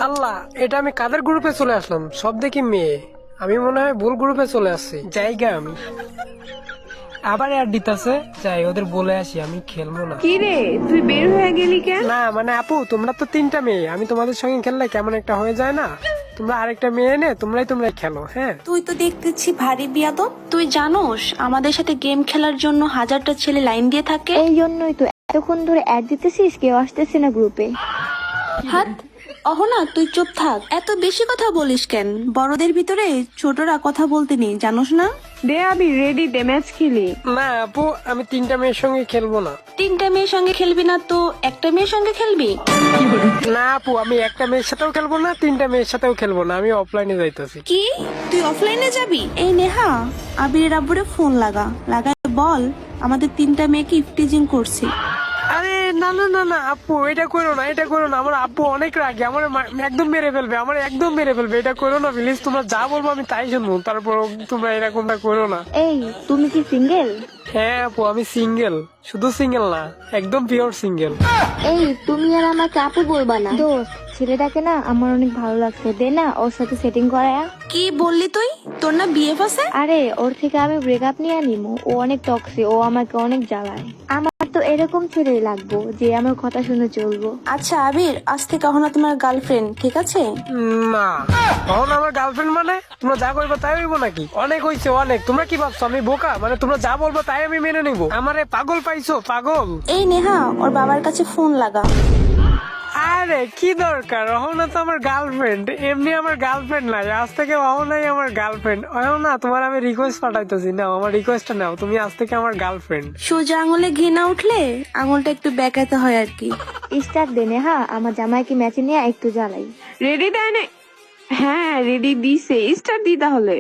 আল্লাহ, এটা আমি কাদের গ্রুপে চলে আসলাম? সব দেখি মেয়ে। আমি মনে হয় ভুল গ্রুপে চলে আসছি। জায়গা আমি আবার অ্যাড দিতেছে। যাই, ওদের বলে আসি আমি খেলবো না। কি রে, তুই বের হয়ে গেলি কেন? না মানে আপু, তোমরা তো 3টা মেয়ে, আমি তোমাদের সঙ্গে খেললে কেমন একটা হয়ে যায় না? তোমরা আরেকটা মেয়ে এনে তোমরাই খেলো। হ্যাঁ, তুই তো দেখতেছি ভারী বিয়াদব। তুই জানোস আমাদের সাথে গেম খেলার জন্য হাজারটা ছেলে লাইন দিয়ে থাকে। এই জন্যই তো এতক্ষণ ধরে অ্যাড দিতেছিস, কেউ আসতেছে না গ্রুপে। হাত অহনা, তুই চুপ থাক। এত বেশি কথা বলিস কেন? বড়দের ভিতরে ছোটরা কথা বলতে নেই, জানোস না? দে আবি, রেডি দে, ম্যাচ খেলি। না আপু, আমি 3টা মেয়ের সঙ্গে খেলবো না। 3টা মেয়ের সঙ্গে খেলবি না তো একটা মেয়ের সঙ্গে খেলবি? না আপু, আমি একটা মেয়ের সাথেও খেলবো না, 3টা মেয়ের সাথেও খেলবো না। আমি অফলাইনে যাইতেছি। কি, তুই অফলাইনে যাবি? এই নেহা, আবিরের আব্বুরে ফোন লাগায় বল আমাদের 3টা মেয়েকে ইফটিজিং করছি। আরে না না না না আপু, এটা করো না, এটা করো না। আমার আব্বু অনেক রাগে, আমার একদম মেরে ফেলবে, আমার একদম মেরে ফেলবে। এটা করো না প্লিজ। তোমরা যা বলবো আমি তাই শুনবো, তারপর তোমরা এরকমটা করো না। এই, তুমি কি সিঙ্গেল? হ্যাঁ আপু, আমি সিঙ্গেল। শুধু সিঙ্গেল না, একদম পিওর সিঙ্গেল। এই, তুমি আর আমাকে আপু বলবা না। দোস্ত, ছেলেটাকে না আমার অনেক ভালো লাগছে, দে না ওর সাথে সেটিং করায়া। কি বললি তুই? তোর না বিএফ আছে? আরে ওর থেকে আমি ব্রেকআপ নিয়ে নিমু। ও অনেক টক্সিক, ও আমাকে অনেক জ্বালায়। আমার তো এরকম ছেলেই লাগবো যে আমার কথা শুনে চলবো। আচ্ছা আবির, আজ থেকে অহনা তোমার গার্লফ্রেন্ড, ঠিক আছে? না, তখন আমার গার্লফ্রেন্ড মানে তোমরা যা করবো তাই হইবো নাকি? অনেক হইছে অনেক। তোমরা কি ভাবছো আমি বোকা? মানে তোমরা যা বলবো তাই আমি মেনে নিবো? আমারে পাগল পাইছো? পাগল? এই নেহা, ওর বাবার কাছে ফোন লাগা। আরে কি দরকার? অহনা তো আমার গার্লফ্রেন্ড। এমনি আমার গার্লফ্রেন্ড নাই, আজ থেকে অহনাই আমার গার্লফ্রেন্ড। অহনা, তোমার আমি রিকোয়েস্ট পাঠাইতেছি, নাও আমার রিকোয়েস্টটা নাও। তুমি আজ থেকে আমার গার্লফ্রেন্ড। সোজা আঙুলে ঘি না উঠলে আঙুলটা একটু বেঁকাতে হয় আর কি। স্টার্ট দে নেহা, আমার জামাইকে ম্যাচে নিয়ে একটু জ্বালাই। রেডি দেয় না? হ্যাঁ রেডি দিছে, স্টার্ট দি তাহলে।